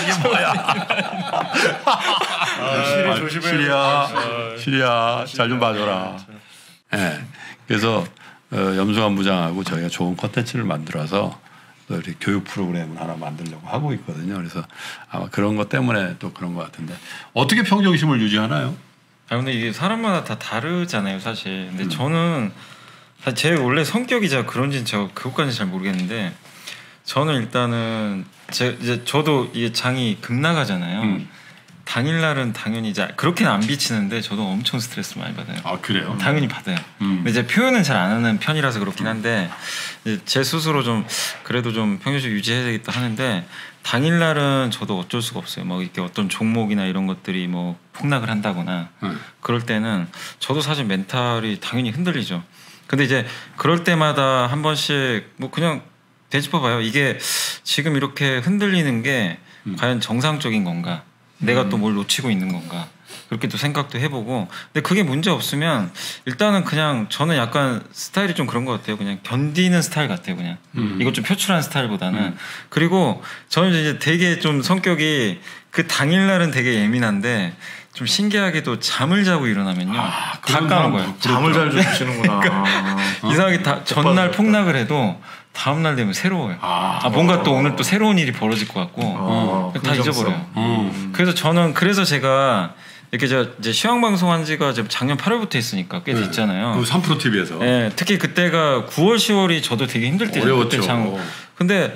이게 뭐야? 시리 조심해. 시리야 잘 좀 봐줘라. 네. 그래서 염승환 부장하고 저희가 좋은 콘텐츠를 만들어서 또 우리 교육 프로그램을 하나 만들려고 하고 있거든요. 그래서 아마 그런 것 때문에 또 그런 것 같은데 어떻게 평정심을 유지하나요? 근데 이게 사람마다 다 다르잖아요, 사실. 근데 저는 제 원래 성격이 제가 그런지는 제가 그것까지는 잘 모르겠는데 저는 일단은 이제 저도 이게 장이 급나가잖아요. 당일날은 당연히 이제 그렇게는 안 비치는데 저도 엄청 스트레스 많이 받아요. 아 그래요? 당연히 받아요. 근데 이제 표현은 잘 안 하는 편이라서 그렇긴 한데 제 스스로 좀 그래도 좀 평균식 유지해야 되겠다 하는데 당일날은 저도 어쩔 수가 없어요. 뭐 이렇게 어떤 종목이나 이런 것들이 뭐 폭락을 한다거나 그럴 때는 저도 사실 멘탈이 당연히 흔들리죠. 근데 이제 그럴 때마다 한 번씩 뭐 그냥 되짚어봐요. 이게 지금 이렇게 흔들리는 게 과연 정상적인 건가? 내가 또 뭘 놓치고 있는 건가? 그렇게 또 생각도 해보고. 근데 그게 문제 없으면 일단은 그냥 저는 약간 스타일이 좀 그런 것 같아요. 그냥 견디는 스타일 같아요. 그냥 이것 좀 표출하는 스타일보다는. 그리고 저는 이제 되게 좀 성격이 그 당일날은 되게 예민한데 좀 신기하게도 잠을 자고 일어나면요 다 까먹어요. 잠을 잘 주무시는구나. 그러니까 이상하게 전날 폭락을 해도 다음날 되면 새로워요. 뭔가 또 오늘 또 새로운 일이 벌어질 것 같고 다 잊어버려요. 그래서 저는 제가 이렇게 이제 시황 방송한 지가 작년 8월부터 했으니까 꽤 됐잖아요. 그 3프로 TV에서. 네, 특히 그때가 9월, 10월이 저도 되게 힘들 때였어요. 어려웠죠. 근데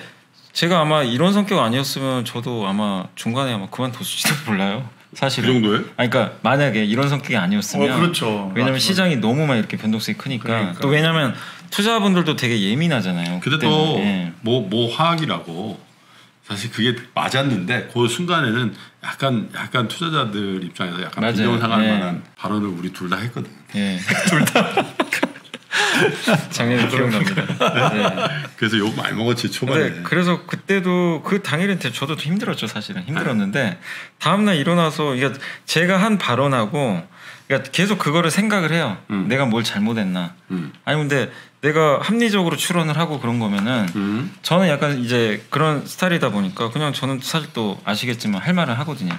제가 아마 이런 성격 아니었으면 저도 아마 중간에 아마 그만뒀을지도 몰라요. 사실은. 그 정도예요? 그러니까 만약에 이런 성격이 아니었으면. 그렇죠. 왜냐면 시장이 너무 막 이렇게 변동성이 크니까. 또 왜냐면 투자분들도 되게 예민하잖아요. 근데 또 뭐 화학이라고 사실 그게 맞았는데 그 순간에는 약간 투자자들 입장에서 약간 빈정상할 만한 발언을 우리 둘 다 했거든. 예. 둘 다. 작년에 기억납니다. 네. 그래서 욕 많이 먹었지 초반에. 그래서 그때도 그 당일은 저도 힘들었죠. 사실은 힘들었는데 다음날 일어나서 이게 제가 한 발언하고 그러니까 계속 그거를 생각을 해요. 내가 뭘 잘못했나. 아니 근데 내가 합리적으로 추론을 하고 그런 거면은 저는 약간 이제 그런 스타일이다 보니까 그냥 저는 사실 또 아시겠지만 할 말을 하거든요.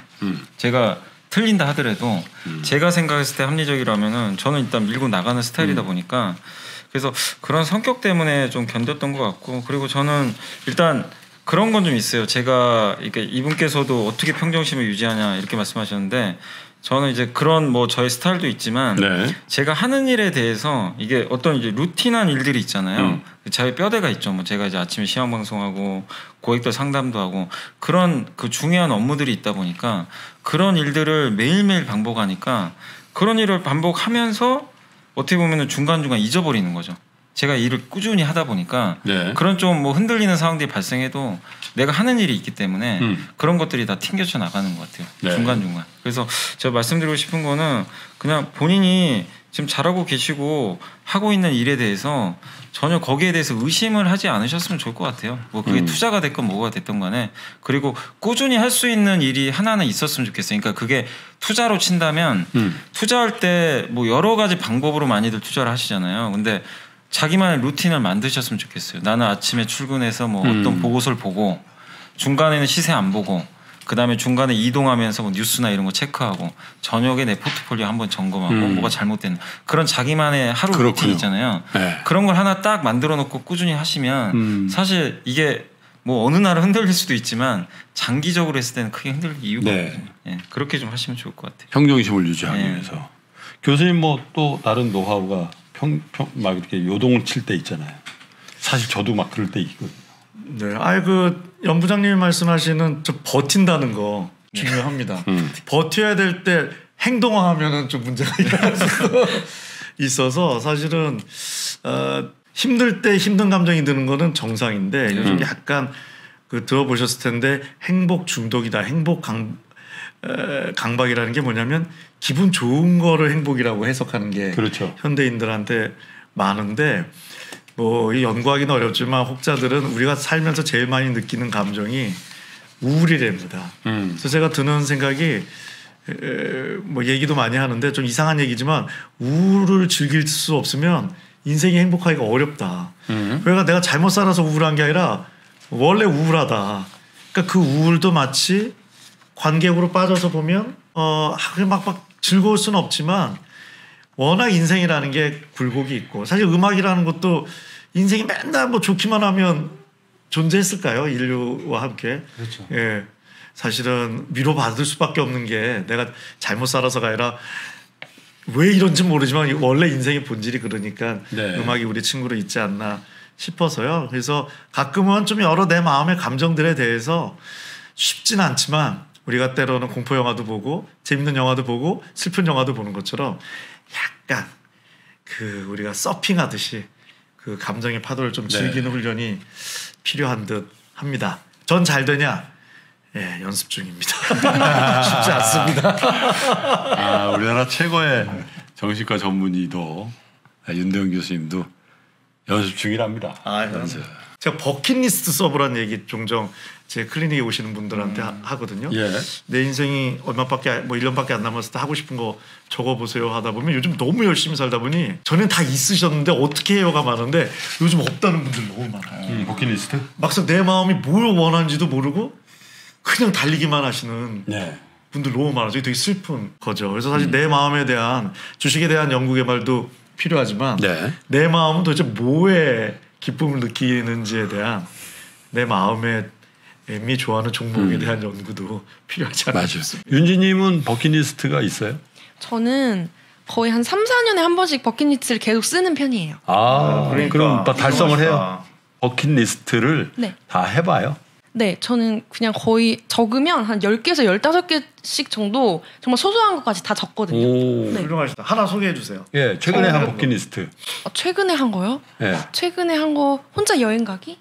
제가 틀린다 하더라도 제가 생각했을 때 합리적이라면은 저는 일단 밀고 나가는 스타일이다 보니까 그래서 그런 성격 때문에 좀 견뎠던 것 같고 그리고 저는 일단 그런 건 좀 있어요. 제가 이렇게 이분께서도 어떻게 평정심을 유지하냐 이렇게 말씀하셨는데 저는 이제 그런 뭐 저의 스타일도 있지만 네. 제가 하는 일에 대해서 이게 어떤 이제 루틴한 일들이 있잖아요. 저의 뼈대가 있죠. 뭐 제가 이제 아침에 시험 방송하고 고객들 상담도 하고 그런 그 중요한 업무들이 있다 보니까 그런 일들을 매일매일 반복하니까 그런 일을 반복하면서 어떻게 보면은 중간중간 잊어버리는 거죠. 제가 일을 꾸준히 하다 보니까 네. 그런 좀 뭐 흔들리는 상황들이 발생해도 내가 하는 일이 있기 때문에 그런 것들이 다 튕겨져 나가는 것 같아요. 네. 중간중간. 그래서 제가 말씀드리고 싶은 거는 그냥 본인이 지금 잘하고 계시고 하고 있는 일에 대해서 전혀 거기에 대해서 의심을 하지 않으셨으면 좋을 것 같아요. 뭐 그게 투자가 됐건 뭐가 됐든 간에 그리고 꾸준히 할 수 있는 일이 하나는 있었으면 좋겠어요. 그러니까 그게 투자로 친다면 투자할 때 뭐 여러 가지 방법으로 많이들 투자를 하시잖아요. 근데 자기만의 루틴을 만드셨으면 좋겠어요. 나는 아침에 출근해서 뭐 어떤 보고서를 보고 중간에는 시세 안 보고 그다음에 중간에 이동하면서 뭐 뉴스나 이런 거 체크하고 저녁에 내 포트폴리오 한번 점검하고 뭐가 잘못됐나 그런 자기만의 하루 그렇군요. 루틴 있잖아요. 네. 그런 걸 하나 딱 만들어 놓고 꾸준히 하시면 사실 이게 뭐 어느 날은 흔들릴 수도 있지만 장기적으로 했을 때는 크게 흔들릴 이유가 네. 없거든요. 예, 그렇게 좀 하시면 좋을 것 같아요. 평정심을 유지하기 네. 위해서. 교수님 뭐 또 다른 노하우가 막 이렇게 요동을 칠 때 있잖아요. 사실 저도 막 그럴 때 있거든요. 네, 연 부장님이 말씀하시는 저 버틴다는 거 중요합니다. 버텨야 될 때 행동하면은 좀 문제가 일어날 수 있어서 사실은 힘들 때 힘든 감정이 드는 거는 정상인데 요즘 약간 그 들어보셨을 텐데 행복 중독이다, 행복 강박이라는 게 뭐냐면 기분 좋은 거를 행복이라고 해석하는 게 그렇죠. 현대인들한테 많은데 뭐 이 연구하기는 어렵지만 혹자들은 우리가 살면서 제일 많이 느끼는 감정이 우울이랍니다. 그래서 제가 드는 생각이 뭐 얘기도 많이 하는데 좀 이상한 얘기지만 우울을 즐길 수 없으면 인생이 행복하기가 어렵다. 그러니까 내가 잘못 살아서 우울한 게 아니라 원래 우울하다. 그러니까 그 우울도 마치 관객으로 빠져서 보면 막 즐거울 수는 없지만 워낙 인생이라는 게 굴곡이 있고 사실 음악이라는 것도 인생이 맨날 뭐 좋기만 하면 존재했을까요? 인류와 함께. 그렇죠. 예. 사실은 위로받을 수밖에 없는 게 내가 잘못 살아서가 아니라 왜 이런지 모르지만 원래 인생의 본질이 그러니까 네. 음악이 우리 친구로 있지 않나 싶어서요. 그래서 가끔은 좀 여러 내 마음의 감정들에 대해서 쉽진 않지만 우리가 때로는 공포 영화도 보고 재밌는 영화도 보고 슬픈 영화도 보는 것처럼 약간 그 우리가 서핑하듯이 그 감정의 파도를 좀 즐기는 훈련이 필요한 듯 합니다. 전 잘 되냐? 예, 연습 중입니다. 쉽지 않습니다. 우리나라 최고의 정신과 전문의도 윤대영 교수님도 연습 중이랍니다. 연습. 제가 버킷리스트 써보라는 얘기 종종 제 클리닉에 오시는 분들한테 하거든요. 예. 내 인생이 얼마밖에 뭐 1년밖에 안 남았을 때 하고 싶은 거 적어보세요 하다 보면 요즘 너무 열심히 살다 보니 전엔 다 있으셨는데 어떻게 해요가 많은데 요즘 없다는 분들 너무 많아요. 버킷리스트? 막상 내 마음이 뭘 원하는지도 모르고 그냥 달리기만 하시는 네. 분들 너무 많아서 되게 슬픈 거죠. 그래서 사실 내 마음에 대한 주식에 대한 연구 개발도 필요하지만 네. 내 마음은 도대체 뭐에 기쁨을 느끼는지에 대한 내 마음의 애미 좋아하는 종목에 대한 연구도 필요하지 않나 싶습니다. 윤지님은 버킷리스트가 있어요? 저는 거의 한 3, 4년에 한 번씩 버킷리스트를 계속 쓰는 편이에요. 그러니까 그럼 또 달성을 해요? 버킷리스트를 네. 다 해봐요? 네, 저는 그냥 거의 적으면 한 10개에서 15개씩 정도 정말 소소한 것까지 다 적거든요. 네. 훌륭하시다. 하나 소개해 주세요. 예, 최근에 한 버킷리스트. 최근에 한 거요? 예. 최근에 한 거 혼자 여행 가기?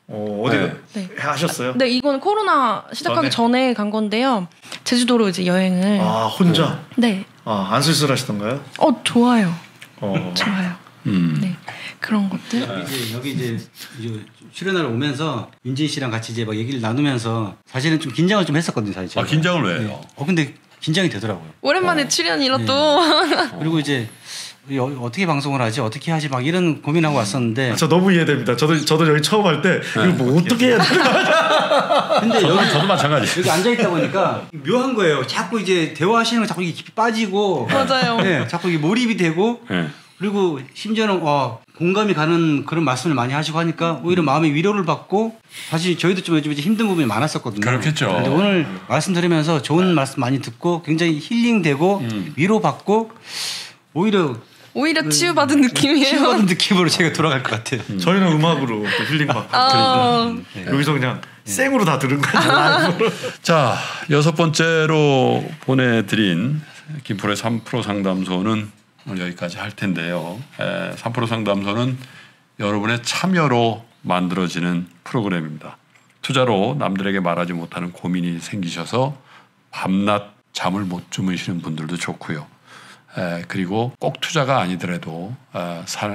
어디 네. 하셨어요? 네, 이거는 코로나 시작하기 전에 간 건데요. 제주도로 이제 여행을. 혼자? 네. 안 쓸쓸하시던가요? 좋아요. 좋아요. 네, 그런 것들. 이제 여기 이제 출연하러 오면서 윤진 씨랑 같이 이제 막 얘기를 나누면서 사실은 좀 긴장을 좀 했었거든요, 사실. 긴장을 왜 해요? 근데 긴장이 되더라고요. 오랜만에 출연이라 또. 그리고 이제 어떻게 방송을 하지, 어떻게 하지 막 이런 고민하고 왔었는데. 저 너무 이해됩니다. 저도 여기 처음 할 때 이거 뭐 어떻게 해야 되나. 근데 여기 저도 마찬가지. 여기 앉아 있다 보니까 묘한 거예요. 자꾸 이제 대화하시는 거 자꾸 이게 깊이 빠지고. 맞아요. 네, 자꾸 이게 몰입이 되고. 네. 그리고 심지어는 공감이 가는 그런 말씀을 많이 하시고 하니까 오히려 마음의 위로를 받고 사실 저희도 좀 요즘 힘든 부분이 많았었거든요. 그렇겠죠. 근데 오늘 말씀 들으면서 좋은 말씀 많이 듣고 굉장히 힐링되고 위로받고 오히려 치유받은 느낌이에요. 치유받은 느낌으로 제가 돌아갈 것 같아요. 저희는 음악으로 또 힐링받고 여기서 그냥 생으로 다 들은 거죠. 자, 6번째로 보내드린 김프로의 3프로 상담소는 오늘 여기까지 할 텐데요. 3프로 상담소는 여러분의 참여로 만들어지는 프로그램입니다. 투자로 남들에게 말하지 못하는 고민이 생기셔서 밤낮 잠을 못 주무시는 분들도 좋고요. 그리고 꼭 투자가 아니더라도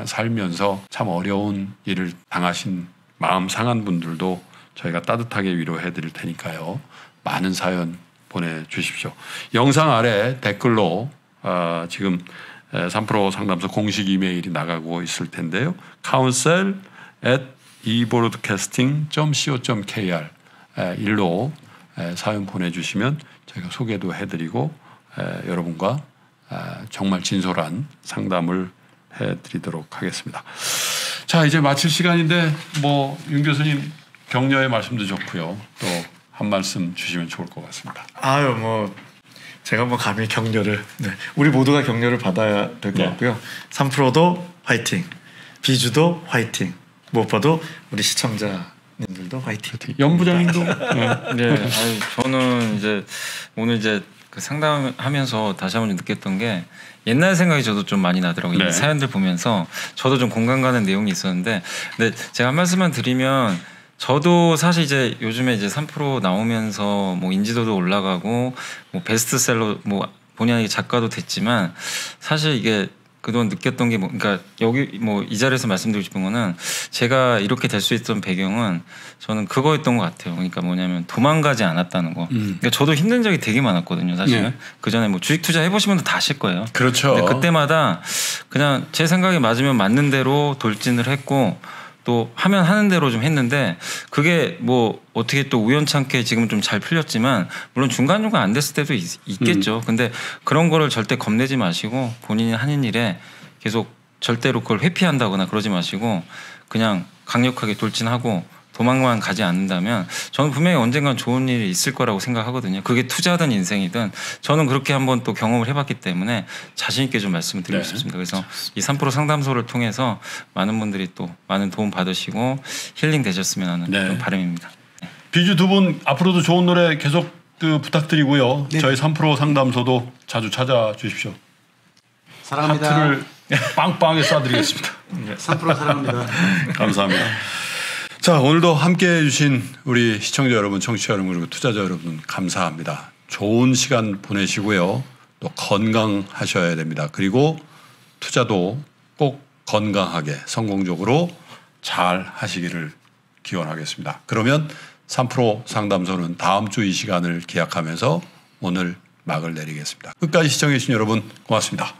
살면서 참 어려운 일을 당하신 마음 상한 분들도 저희가 따뜻하게 위로해 드릴 테니까요. 많은 사연 보내주십시오. 영상 아래 댓글로 지금 3프로 상담소 공식 이메일이 나가고 있을 텐데요. counsel@ebroadcasting.co.kr 일로 사연 보내주시면 저희가 소개도 해드리고 여러분과 정말 진솔한 상담을 해드리도록 하겠습니다. 자, 이제 마칠 시간인데 윤 교수님 격려의 말씀도 좋고요. 또 한 말씀 주시면 좋을 것 같습니다. 제가 감히 격려를 우리 모두가 격려를 받아야 될 것 같고요. 3프로도 화이팅, 비주도 화이팅, 무엇보다도 우리 시청자님들도 화이팅. 연부장님도 네, 저는 이제 오늘 그 상담하면서 다시 한번 느꼈던 게 옛날 생각이 저도 좀 많이 나더라고요. 이 사연들 보면서 저도 좀 공감 가는 내용이 있었는데, 근데 제가 한 말씀만 드리면. 저도 사실 이제 요즘에 이제 3프로 나오면서 인지도도 올라가고 베스트셀러 본의 작가도 됐지만 사실 이게 그동안 느꼈던 게 그러니까 여기 이 자리에서 말씀드리고 싶은 거는 제가 이렇게 될 수 있던 배경은 저는 그거였던 것 같아요. 그러니까 뭐냐면 도망가지 않았다는 거. 그러니까 저도 힘든 적이 되게 많았거든요. 사실은 그 전에 주식 투자 해보시면 다 아실 거예요. 그렇죠. 근데 그때마다 그냥 제 생각에 맞으면 맞는 대로 돌진을 했고. 또 하면 하는 대로 좀 했는데 그게 어떻게 또 우연찮게 지금 좀 잘 풀렸지만 물론 중간중간 안 됐을 때도 있겠죠. 근데 그런 거를 절대 겁내지 마시고 본인이 하는 일에 계속 절대로 그걸 회피한다거나 그러지 마시고 그냥 강력하게 돌진하고 도망만 가지 않는다면 저는 분명히 언젠간 좋은 일이 있을 거라고 생각하거든요. 그게 투자든 인생이든 저는 그렇게 한번 또 경험을 해봤기 때문에 자신 있게 좀 말씀을 드리고 싶습니다. 그래서 이 3프로 상담소를 통해서 많은 분들이 또 많은 도움 받으시고 힐링 되셨으면 하는 그런 바람입니다. 비주 두 분 앞으로도 좋은 노래 계속 부탁드리고요. 저희 3프로 상담소도 자주 찾아주십시오. 사랑합니다. 하트를 빵빵하게 쏴드리겠습니다. 3프로 사랑합니다. 감사합니다. 자, 오늘도 함께해 주신 우리 시청자 여러분, 청취자 여러분, 그리고 투자자 여러분 감사합니다. 좋은 시간 보내시고요. 또 건강하셔야 됩니다. 그리고 투자도 꼭 건강하게 성공적으로 잘 하시기를 기원하겠습니다. 그러면 3프로 상담소는 다음 주 이 시간을 기약하면서 오늘 막을 내리겠습니다. 끝까지 시청해 주신 여러분 고맙습니다.